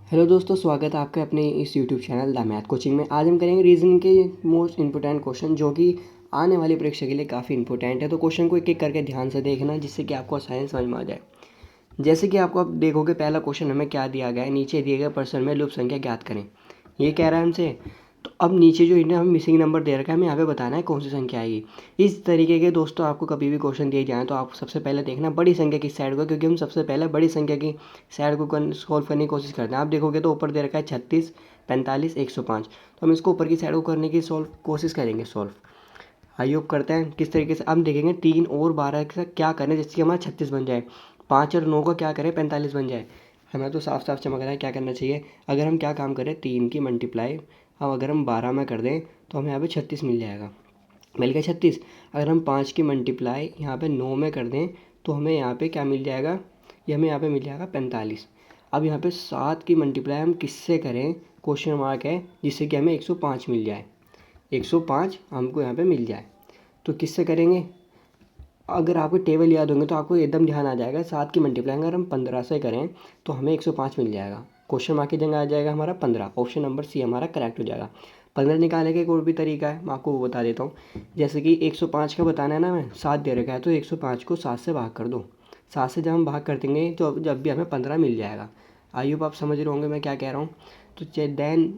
Hello दोस्तों, स्वागत है आपका अपने इस YouTube channel the math coaching में। आज हम करेंगे रीजनिंग के मोस्ट इंपॉर्टेंट क्वेश्चन जो कि आने वाली परीक्षा के लिए काफ़ी इंपॉर्टेंट है। तो क्वेश्चन को एक एक करके ध्यान से देखना जिससे कि आपको आसानी समझ में आ जाए। जैसे कि आपको अब देखोगे, पहला क्वेश्चन हमें क्या दिया गया है, नीचे दिए गए प्रश्न में लुप्त संख्या ज्ञात करें, ये कह रहा है हमसे। तो अब नीचे जो इन्हें हम मिसिंग नंबर दे रखा है, हमें यहाँ पे बताना है कौन सी संख्या आएगी। इस तरीके के दोस्तों आपको कभी भी क्वेश्चन दिए जाएँ तो आप सबसे पहले देखना बड़ी संख्या किस साइड को, क्योंकि हम सबसे पहले बड़ी संख्या की साइड को सॉल्व करने की कोशिश करते हैं। आप देखोगे तो ऊपर दे रखा है 36, 45, 105। तो हम इसको ऊपर की साइड को करने की कोशिश करेंगे सॉल्व। आइए अब करते हैं किस तरीके से। हम देखेंगे 3 और 12 का क्या करें जिससे कि हमारा 36 बन जाए। 5 और 9 का क्या करें 45 बन जाए। हमें तो साफ साफ चमक रहा है क्या करना चाहिए। अगर हम क्या काम करें, 3 की मल्टीप्लाई अब अगर हम 12 में कर दें तो हमें यहाँ पे 36 मिल जाएगा। मिल गया 36। अगर हम 5 की मल्टीप्लाई यहाँ पे 9 में कर दें तो हमें यहाँ पे क्या मिल जाएगा, ये हमें यहाँ पे मिल जाएगा 45। अब यहाँ पे 7 की मल्टीप्लाई हम किससे करें, क्वेश्चन मार्क है, जिससे कि हमें 105 मिल जाए। 105 हमको यहाँ पे मिल जाए। तो किससे करेंगे, अगर आपको टेबल याद होंगे तो आपको एकदम ध्यान आ जाएगा। 7 की मल्टीप्लाई अगर हम 15 से करें तो हमें 105 मिल जाएगा। क्वेश्चन मार्क की जगह आ जाएगा हमारा 15। ऑप्शन नंबर सी हमारा करेक्ट हो जाएगा। 15 निकालने का एक और भी तरीका है, मैं आपको वो बता देता हूँ। जैसे कि 105 का बताना है ना, मैं 7 दे रखा है तो 105 को 7 से भाग कर दो। 7 से जब हम भाग कर देंगे तो जब भी हमें 15 मिल जाएगा। आई होप आप समझ रहे होंगे मैं क्या कह रहा हूँ। तो देन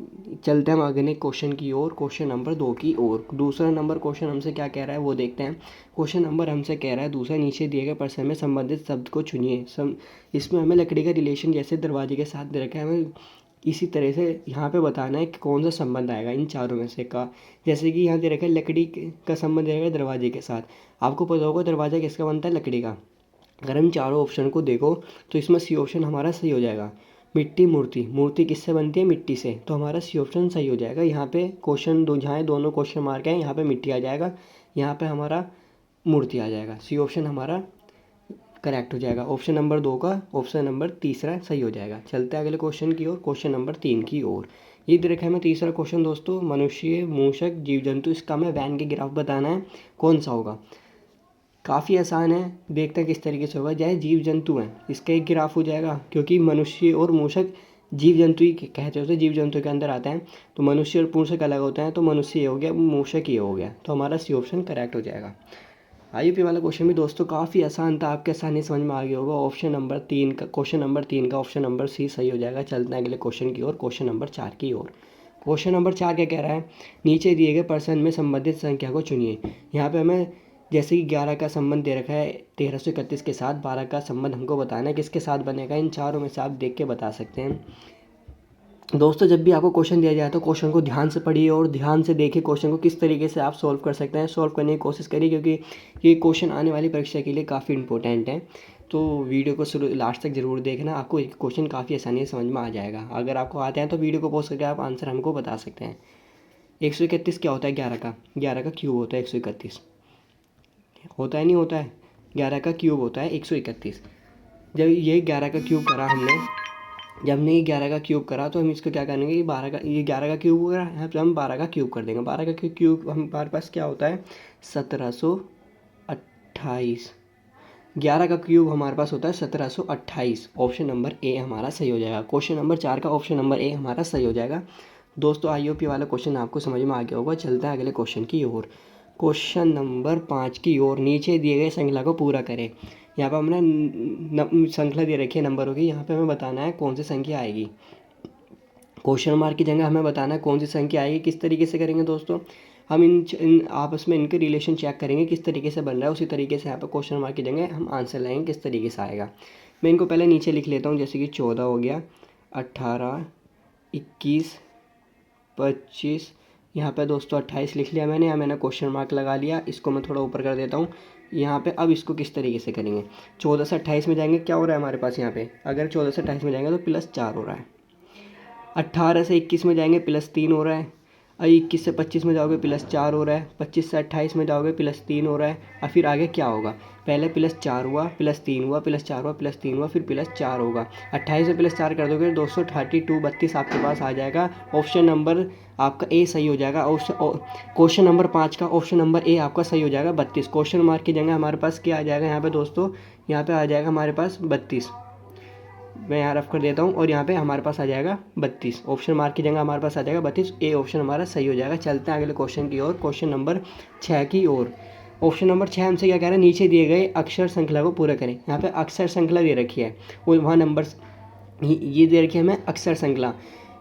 चलते हैं हम अगले क्वेश्चन की ओर, क्वेश्चन नंबर 2 की ओर। दूसरा नंबर क्वेश्चन हमसे क्या कह रहा है वो देखते हैं। क्वेश्चन नंबर हमसे कह रहा है दूसरा, नीचे दिए गए प्रश्न में संबंधित शब्द को चुनिए। इसमें हमें लकड़ी का रिलेशन जैसे दरवाजे के साथ दे रखा है, हमें इसी तरह से यहाँ पे बताना है कि कौन सा संबंध आएगा इन चारों में से का। जैसे कि यहाँ दे रखा है लकड़ी का संबंध रहेगा दरवाजे के साथ। आपको पता होगा दरवाजा किसका बनता है, लकड़ी का। अगर हम चारों ऑप्शन को देखो तो इसमें सी ऑप्शन हमारा सही हो जाएगा। मिट्टी मूर्ति, मूर्ति किससे बनती है, मिट्टी से, तो हमारा सी ऑप्शन सही हो जाएगा। यहाँ पे क्वेश्चन दो जहाँ दोनों क्वेश्चन मार्क हैं, यहाँ पे मिट्टी आ जाएगा, यहाँ पे हमारा मूर्ति आ जाएगा। सी ऑप्शन हमारा करेक्ट हो जाएगा। ऑप्शन नंबर 2 का ऑप्शन नंबर तीसरा सही हो जाएगा। चलते हैं अगले क्वेश्चन की ओर, क्वेश्चन नंबर 3 की ओर। ये दे रखा है हमें तीसरा क्वेश्चन दोस्तों, मनुष्य, मूषक, जीव जंतु, इसका हमें वैन के ग्राफ बताना है, कौन सा होगा। काफ़ी आसान है, देखते हैं किस तरीके से होगा। जैसे जीव जंतु हैं, इसका एक ग्राफ हो जाएगा, क्योंकि मनुष्य और मूषक जीव जंतु ही कहते होते, जीव जंतु के अंदर आते हैं। तो मनुष्य और मूषक अलग होते हैं, तो मनुष्य ये हो गया, मूषक ये हो गया, तो हमारा सी ऑप्शन करेक्ट हो जाएगा। आईयूपी वाला क्वेश्चन भी दोस्तों काफ़ी आसान था, आपके आसानी समझ में आ गया होगा। ऑप्शन नंबर 3 का, क्वेश्चन नंबर 3 का ऑप्शन नंबर सी सही हो जाएगा। चलते हैं अगले क्वेश्चन की ओर, क्वेश्चन नंबर 4 की ओर। क्वेश्चन नंबर 4 क्या कह रहा है, नीचे दिए गए प्रश्न में संबंधित संख्या को चुनिए। यहाँ पे हमें जैसे कि 11 का संबंध दे रखा है 1331 के साथ, 12 का संबंध हमको बताना है किसके साथ बनेगा। इन चारों में से आप देख के बता सकते हैं। दोस्तों जब भी आपको क्वेश्चन दिया जाए तो क्वेश्चन को ध्यान से पढ़िए और ध्यान से देखिए क्वेश्चन को किस तरीके से आप सॉल्व कर सकते हैं। सॉल्व करने की कोशिश करिए, क्योंकि ये क्वेश्चन आने वाली परीक्षा के लिए काफ़ी इंपॉर्टेंट है। तो वीडियो को शुरू लास्ट तक ज़रूर देखना, आपको एक क्वेश्चन काफ़ी आसानी से समझ में आ जाएगा। अगर आपको आते हैं तो वीडियो को पॉज करके आप आंसर हमको बता सकते हैं। 131 क्या होता है, 11 का क्यूब होता है 131, होता है नहीं होता है, 11 का क्यूब होता है 131। जब ये 11 का क्यूब करा हमने, जब हमने ये 11 का क्यूब करा तो हम इसको क्या करेंगे, ये 12 का, ये 11 का क्यूब होगा, यहाँ पे हम 12 का क्यूब कर देंगे। 12 का क्यूब हमारे पास क्या होता है, 1728। 11 का क्यूब हमारे पास होता है 1728। ऑप्शन नंबर ए हमारा सही हो जाएगा। क्वेश्चन नंबर 4 का ऑप्शन नंबर ए हमारा सही हो जाएगा। दोस्तों आईओपी वाला क्वेश्चन आपको समझ में आ गया होगा। चलता है अगले क्वेश्चन की ओर, क्वेश्चन नंबर 5 की ओर। नीचे दिए गए श्रृंखला को पूरा करें। यहाँ पर हमने श्रृंखला दे रखी है नंबरों की, यहाँ पे हमें बताना है कौन सी संख्या आएगी। क्वेश्चन मार्क की जगह हमें बताना है कौन सी संख्या आएगी। किस तरीके से करेंगे दोस्तों, हम इन आपस में इनके रिलेशन चेक करेंगे किस तरीके से बन रहा है, उसी तरीके से यहाँ पर क्वेश्चन मार्क की जगह हम आंसर लाएंगे किस तरीके से आएगा। मैं इनको पहले नीचे लिख लेता हूँ, जैसे कि 14 हो गया, 18, 21, 25, यहाँ पे दोस्तों 28 लिख लिया मैंने, यहाँ मैंने क्वेश्चन मार्क लगा लिया। इसको मैं थोड़ा ऊपर कर देता हूँ यहाँ पे। अब इसको किस तरीके से करेंगे, 14 से 28 में जाएंगे, क्या हो रहा है हमारे पास यहाँ पे, अगर 14 से 28 में जाएंगे तो +4 हो रहा है। 18 से 21 में जाएंगे +3 हो रहा है। 21 से 25 में जाओगे +4 हो रहा है। 25 से 28 में जाओगे +3 हो रहा है। और फिर आगे क्या होगा, पहले +4 हुआ, +3 हुआ, +4 हुआ, +3 हुआ, फिर +4 होगा। 28 में +4 कर दोगे 232, 32 आपके पास आ जाएगा। ऑप्शन नंबर आपका ए सही हो जाएगा। क्वेश्चन नंबर 5 का ऑप्शन नंबर ए आपका सही हो जाएगा, 32। क्वेश्चन मार्क की जगह हमारे पास क्या आ जाएगा यहाँ पे दोस्तों, यहाँ पे आ जाएगा हमारे पास 32। मैं यहाँ रफ कर देता हूँ और यहाँ पे हमारे पास आ जाएगा 32। ऑप्शन मार्क की जगह हमारे पास आ जाएगा 32। ए ऑप्शन हमारा सही हो जाएगा। चलते हैं अगले क्वेश्चन की ओर, क्वेश्चन नंबर 6 की ओर। ऑप्शन नंबर 6 हमसे क्या कह रहा है, नीचे दिए गए अक्षर श्रृंखला को पूरा करें। यहाँ पे अक्षर श्रृंखला दे रखी है और वहाँ नंबर ये दे रखी है हमें अक्षर श्रृंखला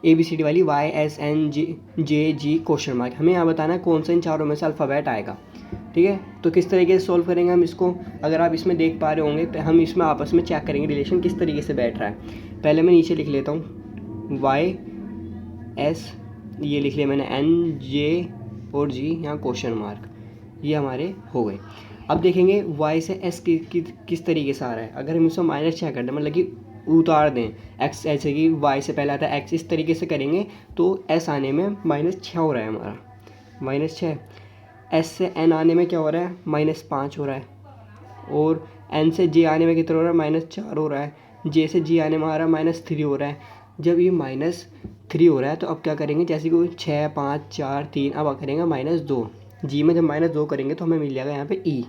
ABCD वाली YSNJ क्वेश्चन मार्क। हमें यहाँ बताना है कौन सा इन चारों में से अल्फ़ाबेट आएगा। ठीक है, तो किस तरीके से सॉल्व करेंगे हम इसको, अगर आप इसमें देख पा रहे होंगे हम इसमें आपस में चेक करेंगे रिलेशन किस तरीके से बैठ रहा है। पहले मैं नीचे लिख लेता हूँ YS, ये लिख लिया मैंने, NJ और G, यहाँ क्वेश्चन मार्क, ये हमारे हो गए। अब देखेंगे Y से S किस तरीके से आ रहा है। अगर हम इसमें -6 कर दें, मतलब कि उतार दें x, ऐसे कि y से पहले आता है x, इस तरीके से करेंगे तो s आने में -6 हो रहा है हमारा, -6। s से n आने में क्या हो रहा है, -5 हो रहा है। और n से j आने में कितना हो रहा है, -4 हो रहा है। j से g आने में हमारा -3 हो रहा है। जब ये -3 हो रहा है तो अब क्या करेंगे, जैसे कि 6 5 4 3, अब करेंगे -2। g में जब -2 करेंगे तो हमें मिल जाएगा यहाँ पे e।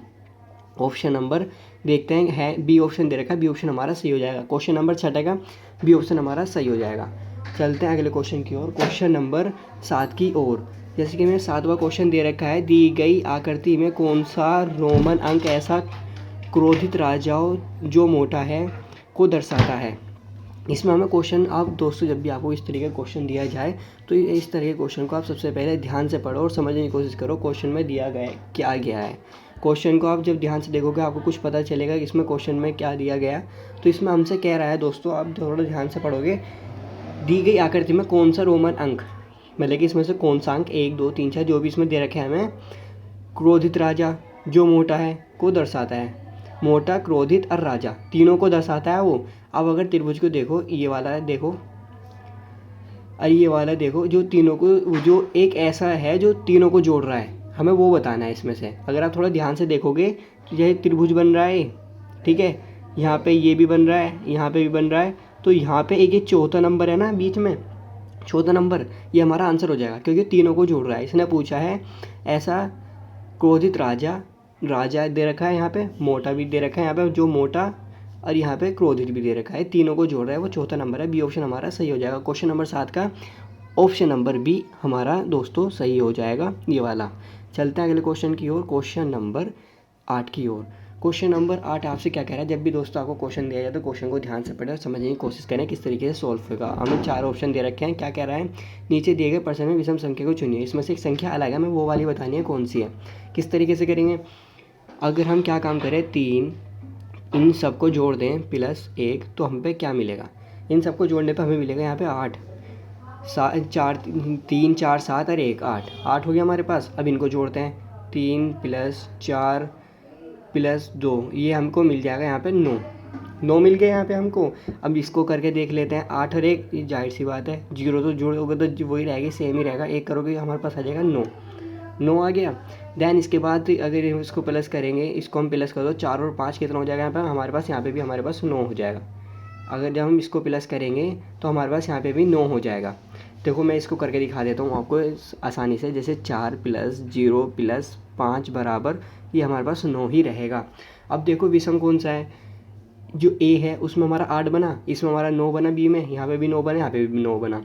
ऑप्शन नंबर देखते हैं, है बी ऑप्शन दे रखा है, बी ऑप्शन हमारा सही हो जाएगा। क्वेश्चन नंबर 6 का बी ऑप्शन हमारा सही हो जाएगा। चलते हैं अगले क्वेश्चन की ओर, क्वेश्चन नंबर 7 की ओर। जैसे कि मैं 7वां क्वेश्चन दे रखा है, दी गई आकृति में कौन सा रोमन अंक ऐसा क्रोधित राजाओं जो मोटा है को दर्शाता है। इसमें हमें क्वेश्चन, आप दोस्तों जब भी आपको इस तरीके का क्वेश्चन दिया जाए तो इस तरह के क्वेश्चन को आप सबसे पहले ध्यान से पढ़ो और समझने की कोशिश करो क्वेश्चन में दिया गया है क्या गया है। क्वेश्चन को आप जब ध्यान से देखोगे आपको कुछ पता चलेगा कि इसमें क्वेश्चन में क्या दिया गया। तो इसमें हमसे कह रहा है दोस्तों, आप थोड़ा ध्यान से पढ़ोगे, दी गई आकृति में कौन सा रोमन अंक, मतलब कि इसमें से कौन सा अंक 1 2 3 4 जो भी इसमें दे रखे हैं हमें, क्रोधित राजा जो मोटा है को दर्शाता है। मोटा, क्रोधित और राजा तीनों को दर्शाता है वो। अब अगर त्रिभुज को देखो, ये वाला है देखो और ये वाला देखो, जो तीनों को, जो एक ऐसा है जो तीनों को जोड़ रहा है, हमें वो बताना है इसमें से। अगर आप थोड़ा ध्यान से देखोगे तो यह त्रिभुज बन रहा है, ठीक है, यहाँ पे ये भी बन रहा है, यहाँ पे भी बन रहा है। तो यहाँ पे एक ये चौथा नंबर है ना बीच में, चौथा नंबर, ये हमारा आंसर हो जाएगा क्योंकि तीनों को जोड़ रहा है। इसने पूछा है ऐसा क्रोधित राजा दे रखा है, यहाँ पे मोटा भी दे रखा है, यहाँ पे जो मोटा और यहाँ पे क्रोधित भी दे रखा है, तीनों को जोड़ रहा है, वो चौथा नंबर है। बी ऑप्शन हमारा सही हो जाएगा। क्वेश्चन नंबर 7 का ऑप्शन नंबर बी हमारा दोस्तों सही हो जाएगा, ये वाला। चलते हैं अगले क्वेश्चन की ओर, क्वेश्चन नंबर 8 की ओर। क्वेश्चन नंबर 8 आपसे क्या कह रहा है, जब भी दोस्तों आपको क्वेश्चन दिया जाए तो क्वेश्चन को ध्यान से पढ़ें और समझने की कोशिश करें किस तरीके से सॉल्व होगा। हमें 4 ऑप्शन दे रखे हैं। क्या कह रहा है, नीचे दिए गए प्रश्न में विषम संख्या को चुनिए, इसमें से एक संख्या अलग है, हमें वो वाली बतानी है कौन सी है। किस तरीके से करेंगे, अगर हम क्या काम करें, 3 इन सबको जोड़ दें +1 तो हम पे क्या मिलेगा, इन सबको जोड़ने पे हमें मिलेगा यहाँ पे 8, 3 4 7 और 1 8 हो गया हमारे पास। अब इनको जोड़ते हैं, 3 + 4 + 2, ये हमको मिल जाएगा यहाँ पे 9 मिल गए यहाँ पे हमको। अब इसको करके देख लेते हैं, 8 और 1, जाहिर सी बात है 0 तो जोड़ोगे तो वही रहेगी, सेम ही रहेगा, 1 करोगे हमारे पास आ जाएगा 9 आ गया। देन इसके बाद अगर इसको प्लस करेंगे, इसको हम प्लस कर दो, 4 और 5 कितना हो जाएगा यहाँ पर हमारे पास, यहाँ पे भी हमारे पास 9 हो जाएगा। अगर जब हम इसको प्लस करेंगे तो हमारे पास यहाँ पे भी 9 हो जाएगा। देखो मैं इसको करके दिखा देता हूँ आपको आसानी से, जैसे 4 + 0 + 5 बराबर, ये हमारे पास 9 ही रहेगा। अब देखो विषम कौन सा है, जो ए है उसमें हमारा 8 बना, इसमें हमारा 9 बना, बी में यहाँ पे भी 9 बना, यहाँ पे भी 9 बना।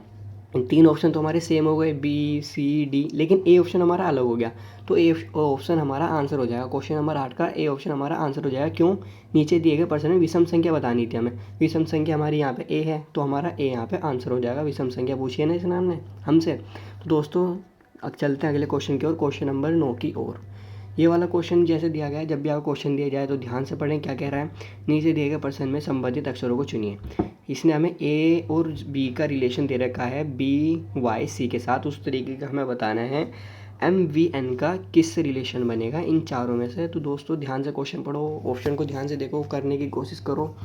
3 ऑप्शन तो हमारे सेम हो गए, बी सी डी, लेकिन ए ऑप्शन हमारा अलग हो गया। तो ए ऑप्शन हमारा आंसर हो जाएगा। क्वेश्चन नंबर 8 का ए ऑप्शन हमारा आंसर हो जाएगा। क्यों, नीचे दिए गए प्रश्न में विषम संख्या बतानी थी हमें, विषम संख्या हमारी यहाँ पे ए है, तो हमारा ए यहाँ पे आंसर हो जाएगा। विषम संख्या पूछी है ना इस नाम ने हमसे। तो दोस्तों अब चलते हैं अगले क्वेश्चन की ओर, क्वेश्चन नंबर 9 की ओर। ये वाला क्वेश्चन जैसे दिया गया है, जब भी आपको क्वेश्चन दिया जाए तो ध्यान से पढ़ें क्या कह रहा है। नीचे दिए गए प्रश्न में संबंधित अक्षरों को चुनिए। इसने हमें ए और बी का रिलेशन दे रखा है BYC के साथ, उस तरीके का हमें बताना है MVN का किस रिलेशन बनेगा इन चारों में से। तो दोस्तों ध्यान से क्वेश्चन पढ़ो, ऑप्शन को ध्यान से देखो, करने की कोशिश करो।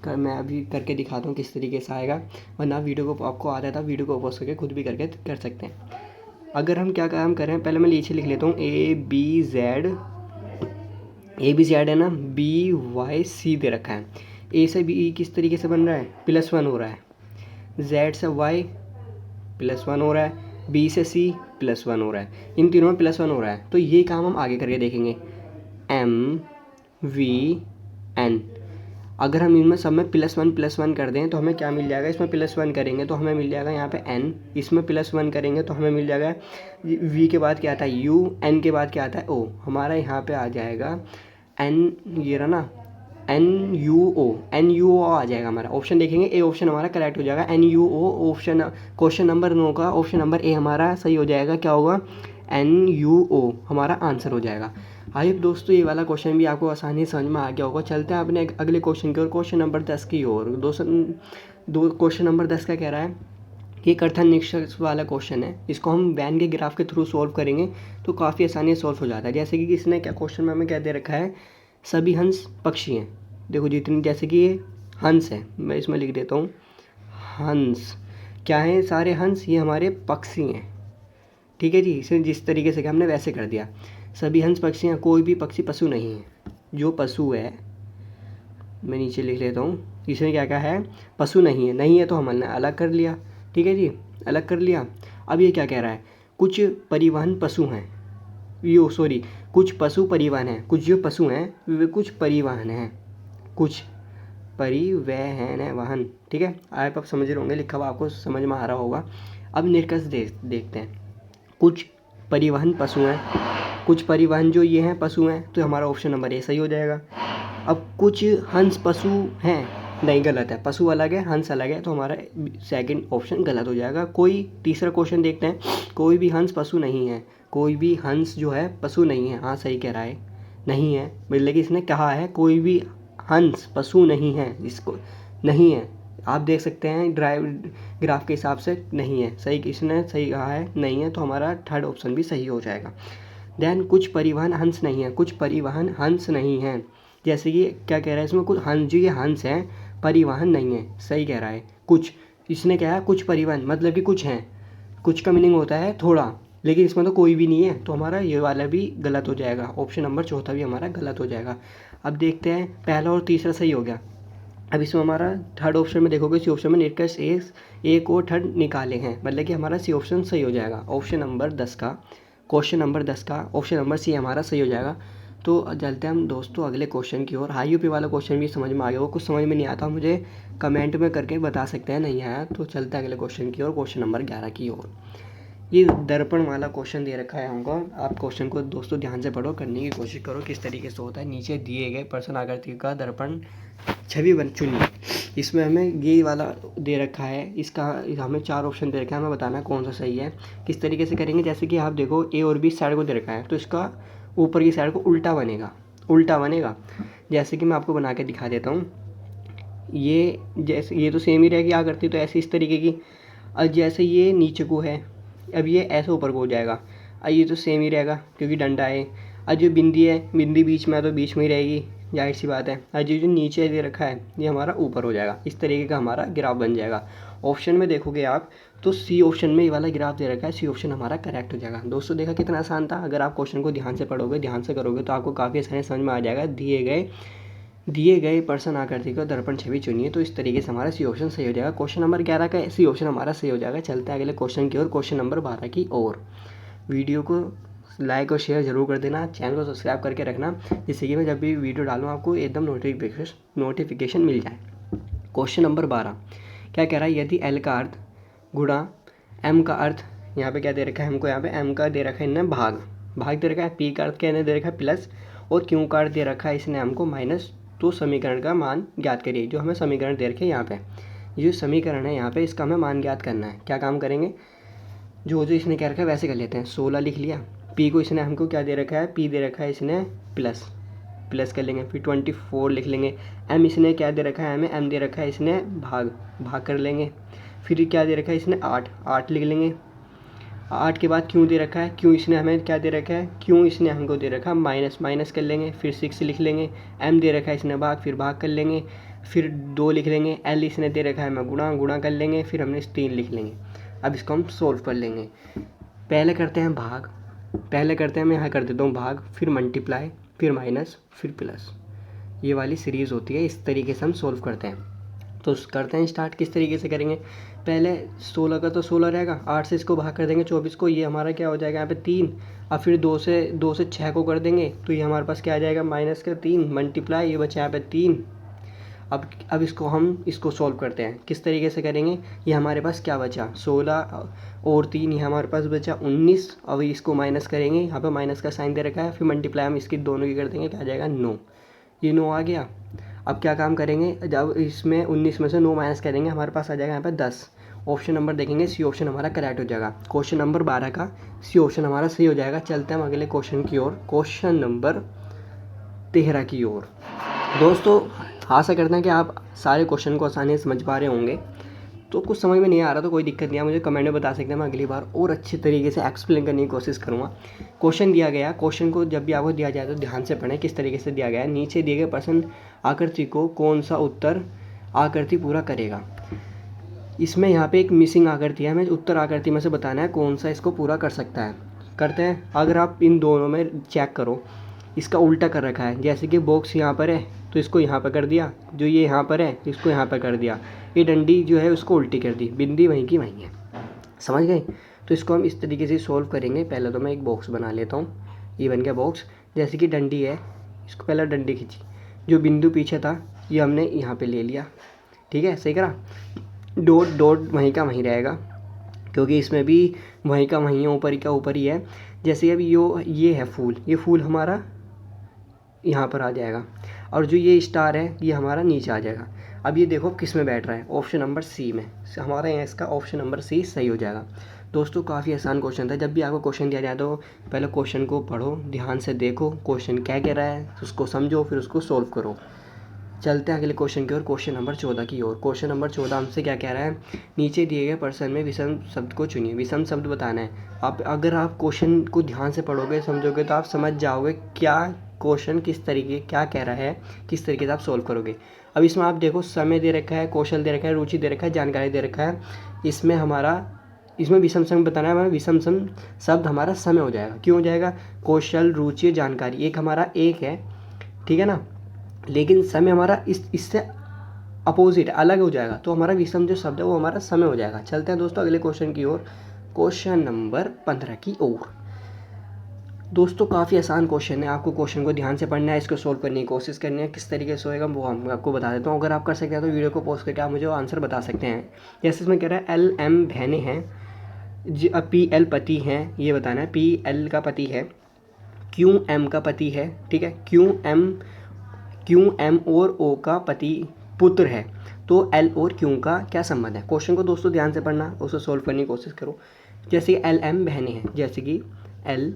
मैं अभी करके दिखाता हूँ किस तरीके से आएगा, वरना वीडियो को आपको आता था वीडियो को पॉज करके खुद भी करके कर सकते हैं। अगर हम क्या काम करें, पहले मैं नीचे लिख लेता हूँ ABZ है ना, BYC दे रखा है। ए से बी किस तरीके से बन रहा है, +1 हो रहा है, Z से Y +1 हो रहा है, B से C +1 हो रहा है, इन तीनों में +1 हो रहा है। तो ये काम हम आगे करके देखेंगे, MVN। अगर हम इनमें सब में +1 कर दें तो हमें क्या मिल जाएगा, इसमें +1 करेंगे तो हमें मिल जाएगा यहाँ पे n, इसमें +1 करेंगे तो हमें मिल जाएगा v के बाद क्या आता है u, n के बाद क्या आता है o, हमारा यहाँ पे आ जाएगा n, ये रहा ना NuO आ जाएगा हमारा। ऑप्शन देखेंगे ए ऑप्शन हमारा करेक्ट हो जाएगा NuO ऑप्शन। क्वेश्चन नंबर 9 का ऑप्शन नंबर ए हमारा सही हो जाएगा, क्या होगा NuO हमारा आंसर हो जाएगा। आई दोस्तों ये वाला क्वेश्चन भी आपको आसानी समझ में आ गया होगा। चलते हैं अपने अगले क्वेश्चन की ओर, क्वेश्चन नंबर 10 की ओर। क्वेश्चन नंबर 10 का कह रहा है कि कर्थन निष्कर्ष वाला क्वेश्चन है, इसको हम वैन के ग्राफ के थ्रू सॉल्व करेंगे तो काफ़ी आसानी से सॉल्व हो जाता है। जैसे कि इसने क्या क्वेश्चन में हमें क्या दे रखा है, सभी हंस पक्षी हैं। देखो जितनी, जैसे कि ये हंस है, मैं इसमें लिख देता हूँ हंस, क्या है सारे हंस, ये हमारे पक्षी हैं, ठीक है जी। इसे जिस तरीके से हमने वैसे कर दिया, सभी हंस पक्षी हैं, कोई भी पक्षी पशु नहीं है। जो पशु है, मैं नीचे लिख लेता हूँ, इसमें क्या क्या है, पशु नहीं है, नहीं है तो हमने अलग कर लिया, ठीक है जी, अलग कर लिया। अब ये क्या कह रहा है, कुछ परिवहन पशु हैं, कुछ पशु परिवहन हैं, कुछ जो पशु हैं वे कुछ परिवहन हैं, कुछ परिवहन है वाहन, ठीक है। आप समझ रहे होंगे, लिखा हुआ आपको समझ में आ रहा होगा। अब निष्कर्ष देखते हैं, कुछ परिवहन पशु हैं, कुछ परिवहन जो ये हैं पशु हैं, तो हमारा ऑप्शन नंबर ए सही हो जाएगा। अब कुछ हंस पशु हैं, नहीं गलत है, पशु अलग है हंस अलग है, तो हमारा सेकंड ऑप्शन गलत हो जाएगा। कोई तीसरा क्वेश्चन देखते हैं, कोई भी हंस पशु नहीं है, कोई भी हंस जो है पशु नहीं है, हाँ सही कह रहा है, नहीं है, मतलब कि इसने कहा है कोई भी हंस पशु नहीं है, इसको नहीं है, आप देख सकते हैं ग्राफ के हिसाब से नहीं है, सही इसने सही कहा है नहीं है, तो हमारा थर्ड ऑप्शन भी सही हो जाएगा। देन कुछ परिवहन हंस नहीं है, कुछ परिवहन हंस नहीं है, जैसे कि क्या कह रहा है इसमें, कुछ हंस जो ये हंस हैं परिवहन नहीं है, सही कह रहा है। कुछ इसने क्या है, कुछ परिवहन मतलब कि कुछ हैं, कुछ का मीनिंग होता है थोड़ा, लेकिन इसमें तो कोई भी नहीं है, तो हमारा ये वाला भी गलत हो जाएगा, ऑप्शन नंबर चौथा भी हमारा गलत हो जाएगा। अब देखते हैं, पहला और तीसरा सही हो गया। अब इसमें हमारा थर्ड ऑप्शन में देखोगे, सी ऑप्शन में निष्कर्ष एक और थर्ड निकाले हैं, मतलब कि हमारा सी ऑप्शन सही हो जाएगा। ऑप्शन नंबर 10 का, क्वेश्चन नंबर 10 का ऑप्शन नंबर सी हमारा सही हो जाएगा। तो चलते हैं हम दोस्तों अगले क्वेश्चन की ओर। हाई यूपी वाला क्वेश्चन भी समझ में आ गया हो, कुछ समझ में नहीं आता मुझे कमेंट में करके बता सकते हैं नहीं आया, तो चलते हैं अगले क्वेश्चन की ओर, क्वेश्चन नंबर 11 की ओर। ये दर्पण वाला क्वेश्चन दे रखा है हमको, आप क्वेश्चन को दोस्तों ध्यान से पढ़ो, करने की कोशिश करो किस तरीके से होता है। नीचे दिए गए प्रश्न आकृति का दर्पण छवि चुनिए, इसमें हमें ये वाला दे रखा है, इसका हमें 4 ऑप्शन दे रखा है, हमें बताना है कौन सा सही है। किस तरीके से करेंगे, जैसे कि आप देखो ए और बी साइड को दे रखा है, तो इसका ऊपर की साइड को उल्टा बनेगा। जैसे कि मैं आपको बना के दिखा देता हूँ, ये जैसे ये तो सेम ही रहेगी आकृति, तो ऐसे इस तरीके की। अब जैसे ये नीचे को है, अब ये ऐसे ऊपर को हो जाएगा, अब ये तो सेम ही रहेगा क्योंकि डंडा है। अब जो बिंदी है, बिंदी बीच में है तो बीच में ही रहेगी, जाहिर सी बात है। अब जो नीचे दे रखा है ये हमारा ऊपर हो जाएगा, इस तरीके का हमारा ग्राफ बन जाएगा। ऑप्शन में देखोगे आप तो सी ऑप्शन में ये वाला ग्राफ दे रखा है, सी ऑप्शन हमारा करेक्ट हो जाएगा। दोस्तों देखा कितना आसान था, अगर आप क्वेश्चन को ध्यान से पढ़ोगे, ध्यान से करोगे तो आपको काफ़ी आसानी समझ में आ जाएगा। दिए गए प्रश्न आकृति का दर्पण छवि चुनिए, तो इस तरीके से हमारा सी ऑप्शन सही हो जाएगा। क्वेश्चन नंबर 11 का सी ऑप्शन हमारा सही हो जाएगा। चलते हैं अगले क्वेश्चन की ओर, क्वेश्चन नंबर 12 की ओर। वीडियो को लाइक और शेयर ज़रूर कर देना, चैनल को सब्सक्राइब करके रखना, जिससे कि मैं जब भी वीडियो डालूँ आपको एकदम नोटिफिकेशन मिल जाए। क्वेश्चन नंबर 12 क्या कह रहा है, यदि एल का अर्थ गुणा एम का अर्थ, यहाँ पे क्या दे रखा है हमको, यहाँ पे एम का दे रखा है इन्हें भाग दे रखा है, पी का अर्थ क्या दे रखा है प्लस, और क्यू का अर्थ दे रखा है इसने हमको माइनस, तो समीकरण का मान ज्ञात करिए। जो हमें समीकरण दे रखे हैं यहाँ पे, ये जो समीकरण है यहाँ पे, इसका हमें मान ज्ञात करना है। क्या काम करेंगे, जो इसने क्या रखा है वैसे कर लेते हैं। 16 लिख लिया, पी को इसने हमको क्या दे रखा है, पी दे रखा है इसने प्लस कर लेंगे, फिर 24 लिख लेंगे। एम इसने क्या दे रखा है, हमें एम दे रखा है इसने भाग कर लेंगे। फिर क्या दे रखा है इसने 8 लिख लेंगे। 8 के बाद क्यों दे रखा है, क्यों इसने हमें क्या दे रखा है, क्यों इसने हमको दे रखा है माइनस कर लेंगे। फिर 6 लिख लेंगे। एम दे रखा है इसने फिर भाग कर लेंगे। फिर 2 लिख लेंगे। एल इसने दे रखा है हमें गुणा कर लेंगे। फिर हमने 3 लिख लेंगे। अब इसको हम सोल्व कर लेंगे। पहले करते हैं मैं यहाँ कर देता हूँ भाग, फिर मल्टीप्लाई, फिर माइनस, फिर प्लस, ये वाली सीरीज़ होती है। इस तरीके से हम सोल्व करते हैं। तो करते हैं स्टार्ट। किस तरीके से करेंगे, पहले 16 का तो 16 रहेगा, 8 से इसको भाग कर देंगे 24 को, ये हमारा क्या हो जाएगा यहाँ पे 3। अब फिर 2 से 6 को कर देंगे, तो ये हमारे पास क्या आ जाएगा -3 मल्टीप्लाई, ये बचा यहाँ पे 3। अब इसको सॉल्व करते हैं। किस तरीके से करेंगे, ये हमारे पास क्या बचा 16 और 3, ये हमारे पास बचा 19। अब इसको माइनस करेंगे, यहाँ पे माइनस का साइन दे रखा है, फिर मल्टीप्लाई हम इसकी दोनों की कर देंगे, क्या आ जाएगा 9। ये 9 आ गया। अब क्या काम करेंगे, जब इसमें 19 में से 9 माइनस करेंगे हमारे पास आ जाएगा यहाँ पे 10। ऑप्शन नंबर देखेंगे, सी ऑप्शन हमारा करेक्ट हो जाएगा। क्वेश्चन नंबर 12 का सी ऑप्शन हमारा सही हो जाएगा। चलते हैं हम अगले क्वेश्चन की ओर, क्वेश्चन नंबर 13 की ओर। दोस्तों आशा करते हैं कि आप सारे क्वेश्चन को आसानी से समझ पा रहे होंगे। तो कुछ समझ में नहीं आ रहा तो कोई दिक्कत नहीं है, मुझे कमेंट में बता सकते हैं, मैं अगली बार और अच्छे तरीके से एक्सप्लेन करने की कोशिश करूँगा। क्वेश्चन दिया गया, क्वेश्चन को जब भी आपको दिया जाए तो ध्यान से पढ़ें किस तरीके से दिया गया है। नीचे दिए गए प्रश्न आकृति को कौन सा उत्तर आकृति पूरा करेगा। इसमें यहाँ पे एक मिसिंग आकृति है, हमें उत्तर आकृति में से बताना है कौन सा इसको पूरा कर सकता है। करते हैं। अगर आप इन दोनों में चेक करो, इसका उल्टा कर रखा है, जैसे कि बॉक्स यहाँ पर है तो इसको यहाँ पर कर दिया, जो ये यहाँ पर है इसको यहाँ पर कर दिया, ये डंडी जो है उसको उल्टी कर दी, बिंदी वहीं की वहीं है। समझ गए। तो इसको हम इस तरीके से सॉल्व करेंगे। पहले तो मैं एक बॉक्स बना लेता हूँ, ये बन गया बॉक्स। जैसे कि डंडी है, इसको पहले डंडी खींची, जो बिंदु पीछे था ये हमने यहाँ पे ले लिया, ठीक है, सही करा। डॉट डॉट वहीं का वहीं रहेगा, क्योंकि इसमें भी वहीं का वहीं है, ऊपर का ऊपर ही है। जैसे अभी ये है फूल, ये फूल हमारा यहाँ पर आ जाएगा, और जो ये स्टार है ये हमारा नीचे आ जाएगा। अब ये देखो किस में बैठ रहा है, ऑप्शन नंबर सी में। हमारा यहाँ इसका ऑप्शन नंबर सी सही हो जाएगा। दोस्तों काफ़ी आसान क्वेश्चन था। जब भी आपको क्वेश्चन दिया जाए तो पहले क्वेश्चन को पढ़ो, ध्यान से देखो क्वेश्चन क्या कह रहा है, उसको समझो, फिर उसको सॉल्व करो। चलते हैं अगले क्वेश्चन की ओर, क्वेश्चन नंबर 14 की ओर। क्वेश्चन नंबर 14 हमसे क्या कह रहा है, नीचे दिए गए प्रश्न में विषम शब्द को चुनिए। विषम शब्द बताना है। अगर आप क्वेश्चन को ध्यान से पढ़ोगे समझोगे तो आप समझ जाओगे क्या क्वेश्चन किस तरीके क्या कह रहा है, किस तरीके से आप सॉल्व करोगे। अब इसमें आप देखो समय दे रखा है, कौशल दे रखा है, रुचि दे रखा है, जानकारी दे रखा है। इसमें विषम शब्द बताना है, हमें विषम शब्द हमारा समय हो जाएगा। क्यों हो जाएगा, कौशल रुचि जानकारी एक हमारा एक है, ठीक है ना, लेकिन समय हमारा इससे अपोजिट अलग हो जाएगा, तो हमारा विषम जो शब्द है वो हमारा समय हो जाएगा। चलते हैं दोस्तों अगले क्वेश्चन की ओर, क्वेश्चन नंबर 15 की ओर। दोस्तों काफ़ी आसान क्वेश्चन है, आपको क्वेश्चन को ध्यान से पढ़ना है, इसको सोल्व करने की कोशिश करनी है। किस तरीके से होएगा वो हम आपको बता देता हूँ। अगर आप कर सकते हैं तो वीडियो को पॉज करके आप मुझे आंसर बता सकते हैं। जैसे इसमें कह रहा है LM बहनें हैं, PL पति हैं, ये बताना है। PL का पति है, QM का पति है, ठीक है, QM और O का पति पुत्र है, तो L और Q का क्या संबंध है। क्वेश्चन को दोस्तों ध्यान से पढ़ना, उसे सोल्व करने की कोशिश करो। जैसे LM बहनें हैं, जैसे कि L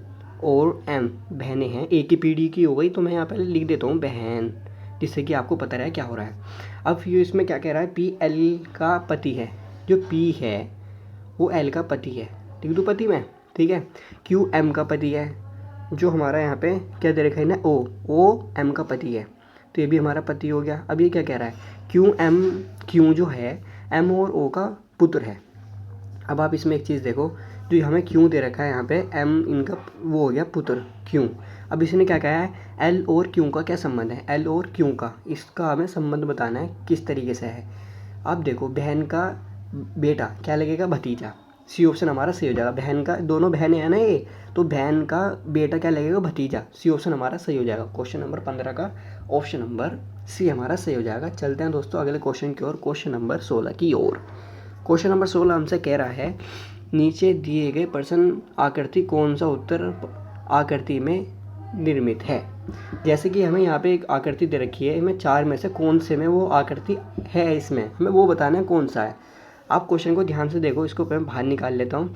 और M बहनें हैं, एक ही पीढ़ी की हो गई, तो मैं यहाँ पहले लिख देता हूँ बहन, जिससे कि आपको पता रहे क्या हो रहा है। अब ये इसमें क्या कह रहा है, PL का पति है, जो P है वो L का पति है, लिख दूँ पति में, ठीक है। QM का पति है, जो हमारा यहाँ पे क्या दे रखा है ना, O M का पति है, तो ये भी हमारा पति हो गया। अब ये क्या कह रहा है, Q जो है M और O का पुत्र है। अब आप इसमें एक चीज़ देखो, जो हमें क्यों दे रखा है यहाँ पे, M इनका वो हो गया पुत्र क्यों। अब इसने क्या कहा है, L और Q का क्या संबंध है, L और Q का, इसका हमें संबंध बताना है किस तरीके से है। अब देखो बहन का बेटा क्या लगेगा, भतीजा, सी ऑप्शन हमारा सही हो जाएगा। बहन का, दोनों बहनें हैं ना ये, तो बहन का बेटा क्या लगेगा, भतीजा, सी ऑप्शन हमारा सही हो जाएगा। क्वेश्चन नंबर 15 का ऑप्शन नंबर सी हमारा सही हो जाएगा। चलते हैं दोस्तों अगले क्वेश्चन की ओर, क्वेश्चन नंबर 16 की ओर। क्वेश्चन नंबर 16 हमसे कह रहा है, नीचे दिए गए प्रश्न आकृति कौन सा उत्तर आकृति में निर्मित है। जैसे कि हमें यहाँ पे एक आकृति दे रखी है, हमें 4 में से कौन से में वो आकृति है, इसमें हमें वो बताना है कौन सा है। आप क्वेश्चन को ध्यान से देखो, इसको मैं बाहर निकाल लेता हूँ।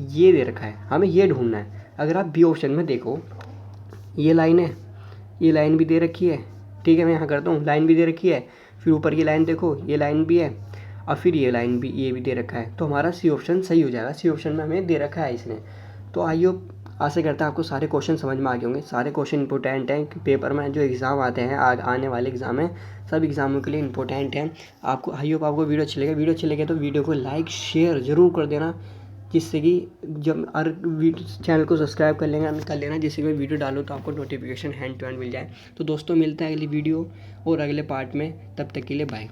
ये दे रखा है, हमें ये ढूंढना है। अगर आप बी ऑप्शन में देखो, ये लाइन है, ये लाइन भी दे रखी है, ठीक है, मैं यहाँ करता हूँ, लाइन भी दे रखी है, फिर ऊपर की लाइन देखो, ये लाइन भी है, और फिर ये लाइन भी, ये भी दे रखा है, तो हमारा सी ऑप्शन सही हो जाएगा। सी ऑप्शन में हमें दे रखा है इसने। तो आइए आशा करता है आपको सारे क्वेश्चन समझ में आ गए होंगे। सारे क्वेश्चन इंपॉर्टेंट हैं, पेपर में जो एग्ज़ाम आते हैं, आने वाले एग्ज़ाम हैं, सब एग्ज़ामों के लिए इंपॉर्टेंट हैं। आपको आई होप आपको वीडियो अच्छी लगे। वीडियो अच्छी लगे तो वीडियो को लाइक शेयर ज़रूर कर देना, जिससे कि जब हर चैनल को सब्सक्राइब कर लेना, जिससे कि वीडियो डालो तो आपको नोटिफिकेशन हैंड टू हैंड मिल जाए। तो दोस्तों मिलता है अगली वीडियो और अगले पार्ट में, तब तक के लिए बाय।